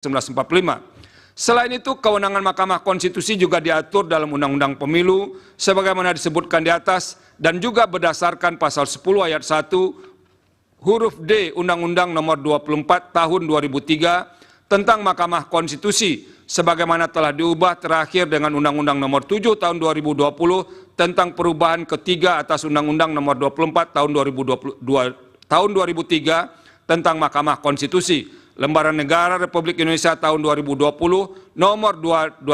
1945. Selain itu, kewenangan Mahkamah Konstitusi juga diatur dalam Undang-Undang Pemilu sebagaimana disebutkan di atas dan juga berdasarkan pasal 10 ayat 1 huruf D Undang-Undang Nomor 24 Tahun 2003 tentang Mahkamah Konstitusi sebagaimana telah diubah terakhir dengan Undang-Undang Nomor 7 Tahun 2020 tentang perubahan ketiga atas Undang-Undang Nomor 24 Tahun 2003 tentang Mahkamah Konstitusi. Lembaran Negara Republik Indonesia tahun 2020 nomor 216,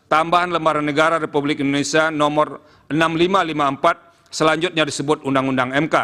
tambahan Lembaran Negara Republik Indonesia nomor 6554, selanjutnya disebut Undang-Undang MK.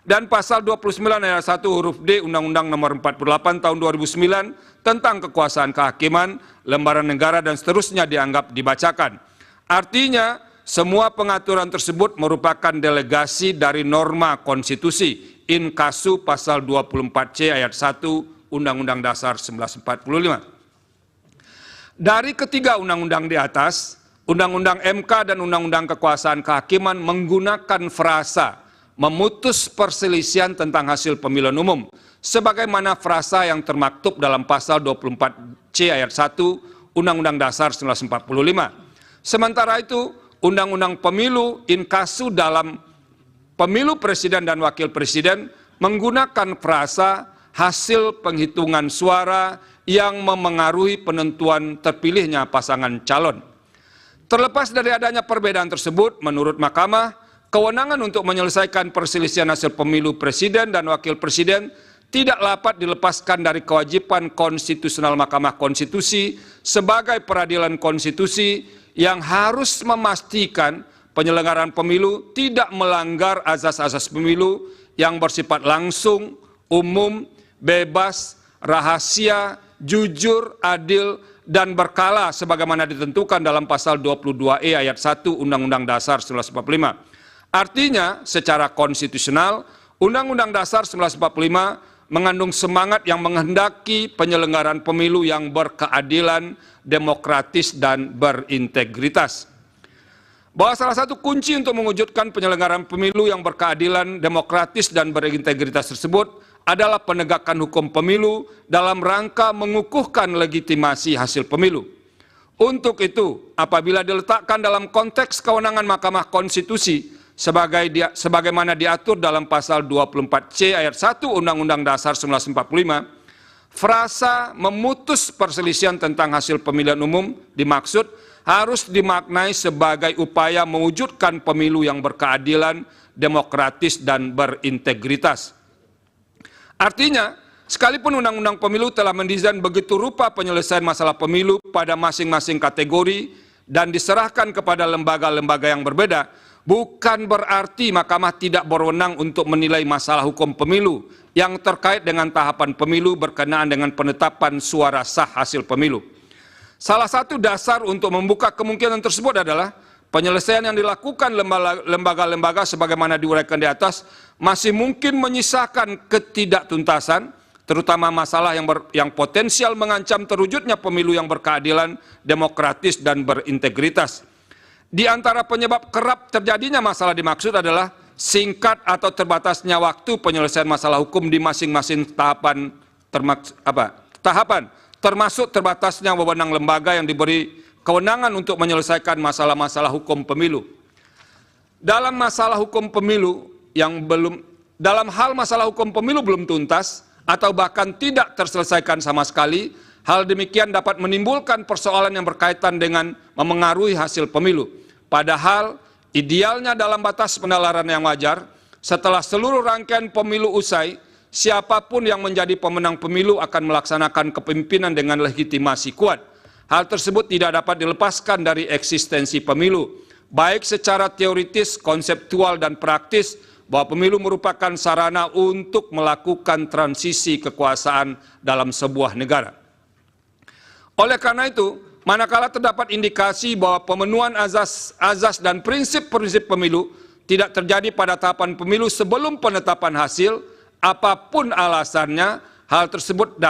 Dan pasal 29 ayat 1 huruf D Undang-Undang nomor 48 tahun 2009 tentang kekuasaan kehakiman, lembaran negara dan seterusnya dianggap dibacakan. Artinya, semua pengaturan tersebut merupakan delegasi dari norma konstitusi in casu pasal 24C ayat 1 Undang-Undang Dasar 1945. Dari ketiga undang-undang di atas, Undang-Undang MK dan Undang-Undang Kekuasaan Kehakiman menggunakan frasa memutus perselisihan tentang hasil pemilihan umum, sebagaimana frasa yang termaktub dalam pasal 24C ayat 1 Undang-Undang Dasar 1945. Sementara itu, Undang-Undang Pemilu in casu dalam Pemilu Presiden dan Wakil Presiden menggunakan frasa hasil penghitungan suara yang memengaruhi penentuan terpilihnya pasangan calon. Terlepas dari adanya perbedaan tersebut, menurut Mahkamah, kewenangan untuk menyelesaikan perselisihan hasil pemilu presiden dan wakil presiden tidak dapat dilepaskan dari kewajiban konstitusional Mahkamah Konstitusi sebagai peradilan konstitusi yang harus memastikan penyelenggaraan pemilu tidak melanggar azas-azas pemilu yang bersifat langsung, umum, bebas, rahasia, jujur, adil, dan berkala sebagaimana ditentukan dalam pasal 22E ayat 1 Undang-Undang Dasar 1945. Artinya, secara konstitusional, Undang-Undang Dasar 1945 mengandung semangat yang menghendaki penyelenggaraan pemilu yang berkeadilan, demokratis, dan berintegritas. Bahwa salah satu kunci untuk mewujudkan penyelenggaraan pemilu yang berkeadilan, demokratis, dan berintegritas tersebut adalah penegakan hukum pemilu dalam rangka mengukuhkan legitimasi hasil pemilu. Untuk itu, apabila diletakkan dalam konteks kewenangan Mahkamah Konstitusi sebagaimana diatur dalam pasal 24C ayat 1 Undang-Undang Dasar 1945, frasa memutus perselisihan tentang hasil pemilihan umum dimaksud harus dimaknai sebagai upaya mewujudkan pemilu yang berkeadilan, demokratis, dan berintegritas. Artinya, sekalipun Undang-Undang Pemilu telah mendesain begitu rupa penyelesaian masalah pemilu pada masing-masing kategori dan diserahkan kepada lembaga-lembaga yang berbeda, bukan berarti Mahkamah tidak berwenang untuk menilai masalah hukum pemilu yang terkait dengan tahapan pemilu berkenaan dengan penetapan suara sah hasil pemilu. Salah satu dasar untuk membuka kemungkinan tersebut adalah penyelesaian yang dilakukan lembaga-lembaga sebagaimana diuraikan di atas masih mungkin menyisakan ketidaktuntasan, terutama masalah yang potensial mengancam terwujudnya pemilu yang berkeadilan, demokratis, dan berintegritas. Di antara penyebab kerap terjadinya masalah dimaksud adalah singkat atau terbatasnya waktu penyelesaian masalah hukum di masing-masing tahapan, termasuk terbatasnya wewenang lembaga yang diberi kewenangan untuk menyelesaikan masalah-masalah hukum pemilu. Dalam masalah hukum pemilu dalam hal masalah hukum pemilu belum tuntas atau bahkan tidak terselesaikan sama sekali, hal demikian dapat menimbulkan persoalan yang berkaitan dengan memengaruhi hasil pemilu. Padahal idealnya dalam batas penalaran yang wajar, setelah seluruh rangkaian pemilu usai, siapapun yang menjadi pemenang pemilu akan melaksanakan kepemimpinan dengan legitimasi kuat. Hal tersebut tidak dapat dilepaskan dari eksistensi pemilu, baik secara teoritis, konseptual, dan praktis, bahwa pemilu merupakan sarana untuk melakukan transisi kekuasaan dalam sebuah negara. Oleh karena itu, manakala terdapat indikasi bahwa pemenuhan azas dan prinsip-prinsip pemilu tidak terjadi pada tahapan pemilu sebelum penetapan hasil, apapun alasannya, hal tersebut